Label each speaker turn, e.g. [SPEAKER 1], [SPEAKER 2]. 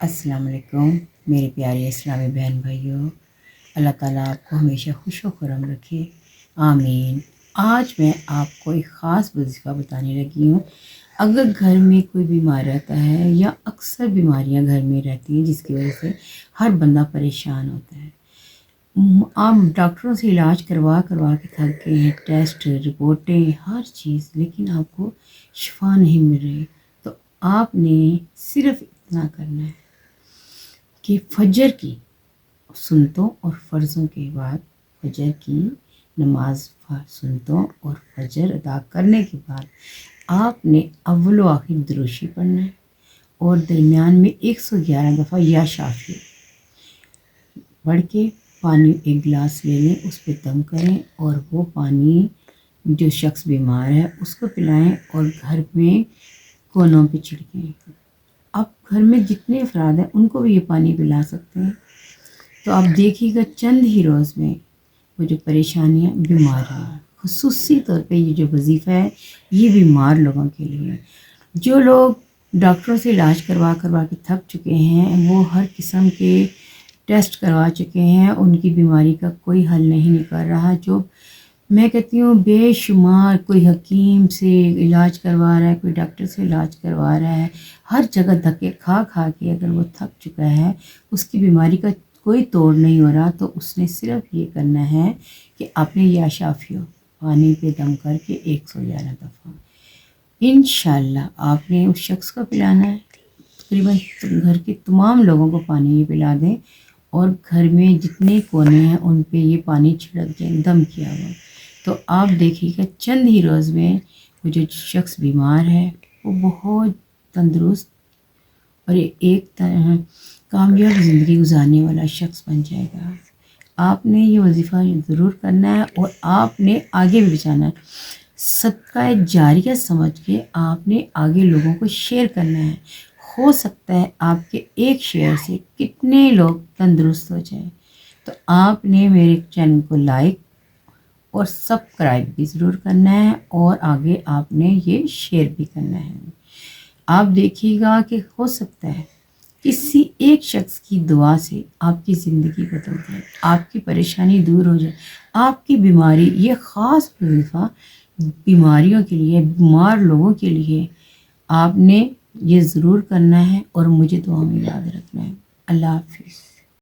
[SPEAKER 1] السلام علیکم میرے پیارے اسلامی بہن بھائیوں، اللہ تعالیٰ آپ کو ہمیشہ خوش و خرم رکھے، آمین۔ آج میں آپ کو ایک خاص وظیفہ بتانے لگی ہوں۔ اگر گھر میں کوئی بیمار رہتا ہے یا اکثر بیماریاں گھر میں رہتی ہیں جس کی وجہ سے ہر بندہ پریشان ہوتا ہے، آپ ڈاکٹروں سے علاج کروا کے تھک گئے ہیں، ٹیسٹ رپورٹیں ہر چیز، لیکن آپ کو شفا نہیں مل رہی، تو آپ نے صرف اتنا کرنا ہے کہ فجر کی سنتوں اور فرضوں کے بعد، فجر کی نماز سنتوں اور فجر ادا کرنے کے بعد آپ نے اول و آخر دروشی پڑھنا ہے اور درمیان میں 111 دفعہ یا شافی پڑھ کے پانی ایک گلاس لے لیں، اس پہ دم کریں اور وہ پانی جو شخص بیمار ہے اس کو پلائیں اور گھر میں کونوں پہ چھڑکیں۔ اب گھر میں جتنے افراد ہیں ان کو بھی یہ پانی پلا سکتے ہیں، تو آپ دیکھیے گا چند ہی روز میں وہ جو پریشانیاں بیماریاں، خصوصی طور پہ یہ جو وظیفہ ہے یہ بیمار لوگوں کے لیے، جو لوگ ڈاکٹروں سے علاج کروا کے تھک چکے ہیں، وہ ہر قسم کے ٹیسٹ کروا چکے ہیں، ان کی بیماری کا کوئی حل نہیں نکل رہا، جو میں کہتی ہوں بے شمار کوئی حکیم سے علاج کروا رہا ہے، کوئی ڈاکٹر سے علاج کروا رہا ہے، ہر جگہ دھکے کھا کے اگر وہ تھک چکا ہے، اس کی بیماری کا کوئی توڑ نہیں ہو رہا، تو اس نے صرف یہ کرنا ہے کہ اپنے یا شافیوں پانی پہ دم کر کے 111 دفعہ انشاءاللہ آپ نے اس شخص کو پلانا ہے۔ تقریباً گھر کے تمام لوگوں کو پانی یہ پلا دیں اور گھر میں جتنے کونے ہیں ان پہ یہ پانی چھڑک دیں دم کیا ہوا، تو آپ دیکھیے گا چند ہی روز میں وہ جو شخص بیمار ہے وہ بہت تندرست اور ایک کامیاب زندگی گزارنے والا شخص بن جائے گا۔ آپ نے یہ وظیفہ ضرور کرنا ہے اور آپ نے آگے بھی بچانا ہے، صدقہ جاریہ سمجھ کے آپ نے آگے لوگوں کو شیئر کرنا ہے۔ ہو سکتا ہے آپ کے ایک شیئر سے کتنے لوگ تندرست ہو جائیں، تو آپ نے میرے چینل کو لائک اور سبسکرائب بھی ضرور کرنا ہے اور آگے آپ نے یہ شیئر بھی کرنا ہے۔ آپ دیکھیے گا کہ ہو سکتا ہے کسی ایک شخص کی دعا سے آپ کی زندگی بدل جائے، آپ کی پریشانی دور ہو جائے، آپ کی بیماری، یہ خاص وظیفہ بیماریوں کے لیے، بیمار لوگوں کے لیے آپ نے یہ ضرور کرنا ہے اور مجھے دعا میں یاد رکھنا ہے۔ اللہ حافظ۔